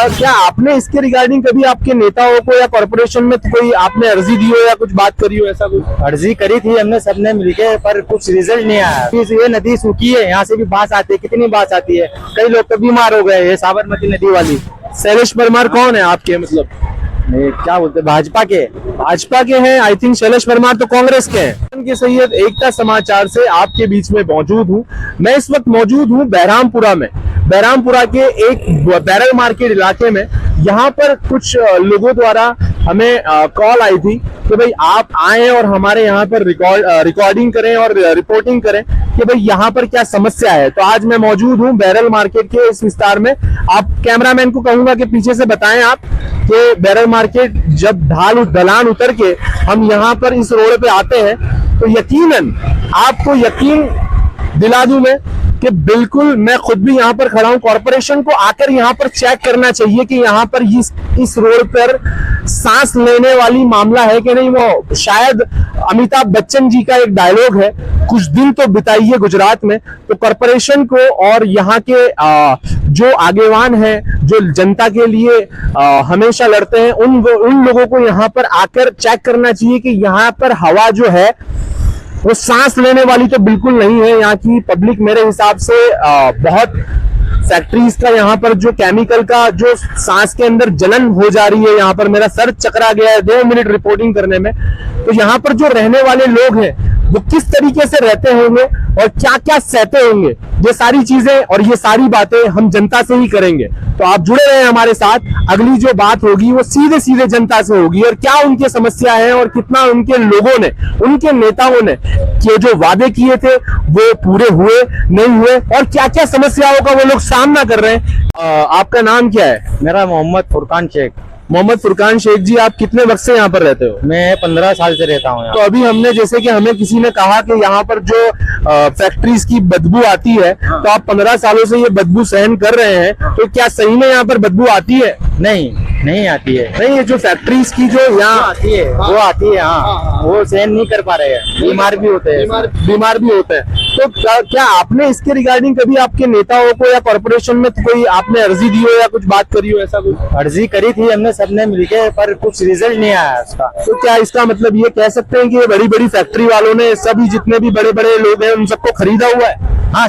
क्या आपने इसके रिगार्डिंग कभी आपके नेताओं को या कॉर्पोरेशन में कोई आपने अर्जी दी हो या कुछ बात करी हो, ऐसा कुछ? अर्जी करी थी हमने सबने मिलके, पर कुछ रिजल्ट नहीं आया। ये नदी सूखी है, यहाँ से भी बांस आती है, कितनी बांस आती है, कई लोग तो बीमार हो गए। ये साबरमती नदी वाली। शैलेश परमार कौन है आपके, मतलब क्या बोलते, भाजपा के हैं? आई थिंक शैलेश परमार तो कांग्रेस के हैं। के सैयद एकता समाचार से आपके बीच में मौजूद हूँ। मैं इस वक्त मौजूद हूँ बहरामपुरा में। बहरामपुरा के एक बैरल मार्केट इलाके में। यहाँ पर कुछ लोगों द्वारा हमें कॉल आई थी कि भाई आप आए और हमारे यहाँ पर रिकॉर्डिंग करें और रिपोर्टिंग करें कि भाई यहाँ पर क्या समस्या है। तो आज मैं मौजूद हूँ बैरल मार्केट के इस विस्तार में। आप कैमरामैन को कहूंगा कि पीछे से बताएं आप कि बैरल मार्केट जब ढलान उतर के हम यहाँ पर इस रोड पे आते हैं तो यकीनन आपको यकीन दिला दूं मैं कि बिल्कुल मैं खुद भी यहाँ पर खड़ा हूँ। कॉर्पोरेशन को आकर यहाँ पर चेक करना चाहिए कि यहाँ पर इस रोड पर सांस लेने वाली मामला है कि नहीं। वो शायद अमिताभ बच्चन जी का एक डायलॉग है, कुछ दिन तो बिताइए गुजरात में। तो कॉर्पोरेशन को और यहाँ के जो आगेवान हैं, जो जनता के लिए हमेशा लड़ते हैं, उन लोगों को यहाँ पर आकर चेक करना चाहिए कि यहाँ पर हवा जो है वो सांस लेने वाली तो बिल्कुल नहीं है। यहाँ की पब्लिक मेरे हिसाब से बहुत फैक्ट्रीज का यहाँ पर जो केमिकल का जो सांस के अंदर जलन हो जा रही है, यहाँ पर मेरा सर चकरा गया है 2 मिनट रिपोर्टिंग करने में। तो यहाँ पर जो रहने वाले लोग हैं वो किस तरीके से रहते होंगे और क्या क्या सहते होंगे, ये सारी चीजें और ये सारी बातें हम जनता से ही करेंगे। तो आप जुड़े रहे हमारे साथ। अगली जो बात होगी वो सीधे सीधे जनता से होगी और क्या उनकी समस्या है और कितना उनके लोगों ने, उनके नेताओं ने कि जो वादे किए थे वो पूरे हुए नहीं हुए और क्या क्या समस्याओं का वो लोग सामना कर रहे हैं। आपका नाम क्या है? मेरा मोहम्मद फुरकान शेख। मोहम्मद फुरकान शेख जी, आप कितने वक्त से यहाँ पर रहते हो? मैं 15 साल से रहता हूँ। तो अभी हमने जैसे कि हमें किसी ने कहा कि यहाँ पर जो फैक्ट्रीज की बदबू आती है, तो आप 15 सालों से ये बदबू सहन कर रहे हैं, तो क्या सही में यहाँ पर बदबू आती है? नहीं आती है। नहीं, ये जो फैक्ट्रीज की जो यहाँ आती है वो आती है। हाँ, वो सहन नहीं कर पा रहे हैं, बीमार भी होते हैं। तो क्या आपने इसके रिगार्डिंग कभी आपके नेताओं को या कॉर्पोरेशन में कोई आपने अर्जी दी हो या कुछ बात करी हो, ऐसा कुछ? अर्जी करी थी हमने सबने मिलके, पर कुछ रिजल्ट नहीं आया उसका। तो क्या इसका मतलब ये कह सकते हैं कि ये बड़ी बड़ी फैक्ट्री वालों ने सभी जितने भी बड़े बड़े लोग हैं उन सबको खरीदा हुआ है? हाँ,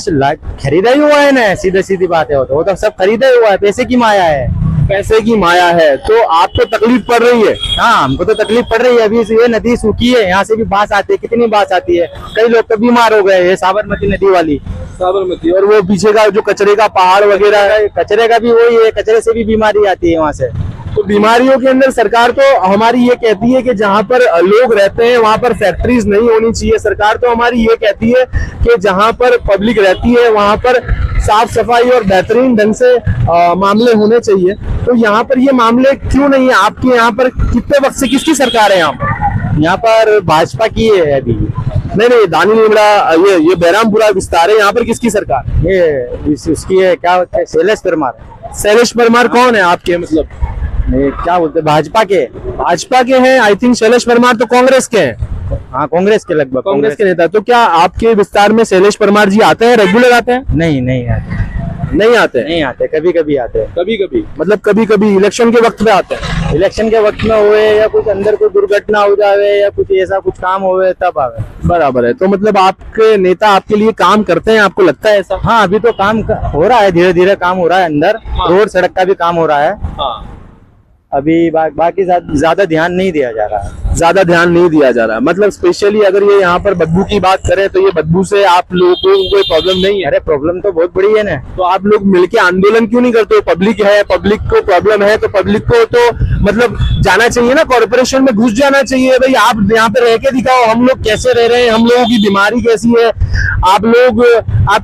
खरीदा ही हुआ है ना, सीधी बात है। वो तो सब खरीदा ही हुआ है, पैसे की माया है। पैसे की माया है। तो आपको तकलीफ पड़ रही है? हाँ, हमको तो तकलीफ पड़ रही है। अभी ये नदी सूखी है, यहाँ से भी बांस आती है, कितनी बांस आती है, कई लोग तो बीमार हो गए। ये साबरमती नदी वाली। साबरमती। और वो पीछे का जो कचरे का पहाड़ वगैरह है, कचरे का भी वही है, कचरे से भी बीमारी आती है वहाँ से। तो बीमारियों के अंदर सरकार तो हमारी ये कहती है कि जहाँ पर लोग रहते हैं वहां पर फैक्ट्रीज नहीं होनी चाहिए। सरकार तो हमारी ये कहती है कि जहाँ पर पब्लिक रहती है वहां पर साफ सफाई और बेहतरीन ढंग से मामले होने चाहिए। तो यहाँ पर ये मामले क्यों नहीं है? आपके यहाँ पर कितने वक्त से किसकी सरकार है? यहाँ पर भाजपा की है अभी। नहीं, दानी निमड़ा ये बहरामपुरा विस्तार है, यहाँ पर किसकी सरकार? ये उसकी है, क्या होता है, शैलेश परमार। शैलेश परमार कौन है आपके, मतलब क्या बोलते, भाजपा के हैं? आई थिंक शैलेश परमार तो कांग्रेस के हैं। हाँ, कांग्रेस के, लगभग कांग्रेस के नेता। तो क्या आपके विस्तार में शैलेश परमार जी आते हैं, रेगुलर आते हैं? नहीं आते, कभी कभी आते हैं। कभी मतलब कभी इलेक्शन के वक्त में आते हैं? इलेक्शन के वक्त में हुए या कुछ अंदर कोई दुर्घटना हो जावे या कुछ ऐसा कुछ काम होवे तब आवे। बराबर है। तो मतलब आपके नेता आपके लिए काम करते हैं, आपको लगता है ऐसा? हाँ, अभी तो काम हो रहा है, धीरे धीरे काम हो रहा है अंदर। रोड सड़क का भी काम हो रहा है। अभी बाकी ज्यादा ध्यान नहीं दिया जा रहा है। मतलब स्पेशली अगर ये यहाँ पर बदबू की बात करें तो ये बदबू से आप लोगों को कोई प्रॉब्लम नहीं है? अरे प्रॉब्लम तो बहुत बड़ी है ना। तो आप लोग मिलके आंदोलन क्यों नहीं करते? पब्लिक है, पब्लिक को प्रॉब्लम है, तो पब्लिक को तो मतलब जाना चाहिए ना, कॉर्पोरेशन में घुस जाना चाहिए। भाई आप यहाँ पे रह के दिखाओ हम लोग कैसे रह रहे हैं, हम लोगों की बीमारी कैसी है। आप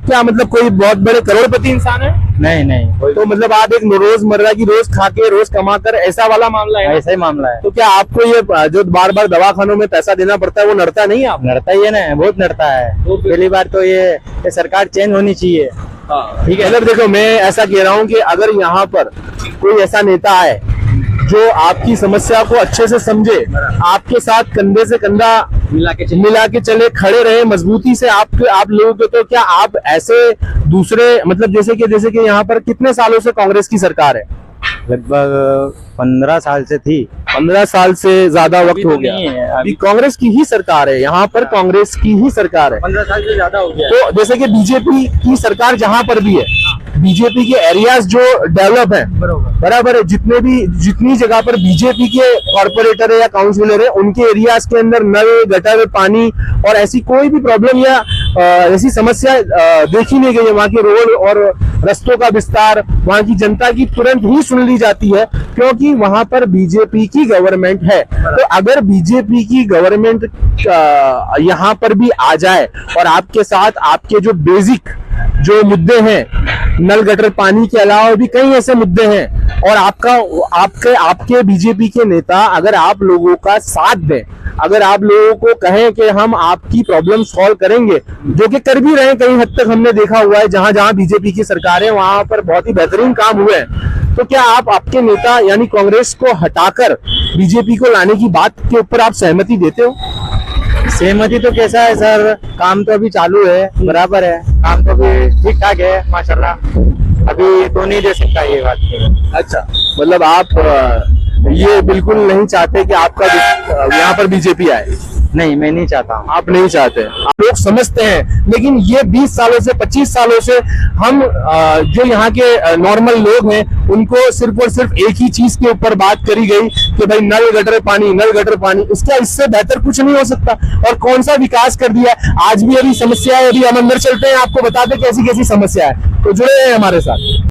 क्या मतलब कोई बहुत बड़े करोड़पति इंसान है? नहीं। तो मतलब आप एक रोजमर्रा की रोज खा के रोज कमा कर ऐसा वाला मामला है? ऐसा ही मामला है। तो क्या आपको ये जो बार बार दवाखानों में पैसा देना पड़ता है वो नड़ता नहीं है? आप नड़ता ही है ना, बहुत नड़ता है। पहली बार तो ये सरकार चेंज होनी चाहिए। ठीक है। मतलब देखो, मैं ऐसा कह रहा हूँ कि अगर यहाँ पर कोई ऐसा नेता है जो आपकी समस्या को अच्छे से समझे, आपके साथ कंधे से कंधा मिला के चले, खड़े रहे मजबूती से आप लोगों को, तो क्या आप ऐसे दूसरे मतलब जैसे कि यहाँ पर कितने सालों से कांग्रेस की सरकार है? लगभग 15 साल से थी। 15 साल से ज्यादा वक्त अभी तो हो गया। नहीं है, अभी कांग्रेस की ही सरकार है, यहाँ पर कांग्रेस की ही सरकार है। 15 साल से ज्यादा हो गया। तो जैसे कि बीजेपी की सरकार जहां पर भी है, बीजेपी के एरियाज जो डेवलप है, बराबर है, जितनी जगह पर बीजेपी के कॉर्पोरेटर है या काउंसिलर है, उनके एरियाज के अंदर नल, गटर, पानी और ऐसी कोई भी प्रॉब्लम या ऐसी समस्या देखी नहीं गई है। वहाँ के रोड और रस्तों का विस्तार वहाँ की जनता की तुरंत ही सुन ली जाती है, क्योंकि वहां पर बीजेपी की गवर्नमेंट है। तो अगर बीजेपी की गवर्नमेंट यहाँ पर भी आ जाए और आपके साथ आपके जो बेसिक जो मुद्दे हैं, नल, गटर, पानी के अलावा भी कई ऐसे मुद्दे हैं, और आपके बीजेपी के नेता अगर आप लोगों का साथ दें, अगर आप लोगों को कहें कि हम आपकी प्रॉब्लम सॉल्व करेंगे, जो कि कर भी रहे हैं, कई हद तक हमने देखा हुआ है, जहां जहां बीजेपी की सरकार है वहां पर बहुत ही बेहतरीन काम हुए हैं। तो क्या आप आपके नेता यानी कांग्रेस को हटाकर बीजेपी को लाने की बात के ऊपर आप सहमति देते हो? सहमति तो कैसा है सर, काम तो अभी चालू है, बराबर है, काम तो अभी ठीक ठाक है माशाल्लाह। अभी तो नहीं दे सकता ये बात की। अच्छा, मतलब आप ये बिल्कुल नहीं चाहते कि आपका यहाँ पर बीजेपी आए? नहीं, मैं नहीं चाहता हूँ। आप नहीं चाहते, आप लोग समझते हैं, लेकिन ये 20 सालों से 25 सालों से हम जो यहाँ के नॉर्मल लोग हैं उनको सिर्फ और सिर्फ एक ही चीज के ऊपर बात करी गई कि भाई नल, गटर, पानी, नल, गटर, पानी। इसका इससे बेहतर कुछ नहीं हो सकता। और कौन सा विकास कर दिया? आज भी अभी समस्या है, अभी हम अंदर चलते हैं, आपको बताते कैसी कैसी समस्या है। तो जुड़े हैं हमारे साथ।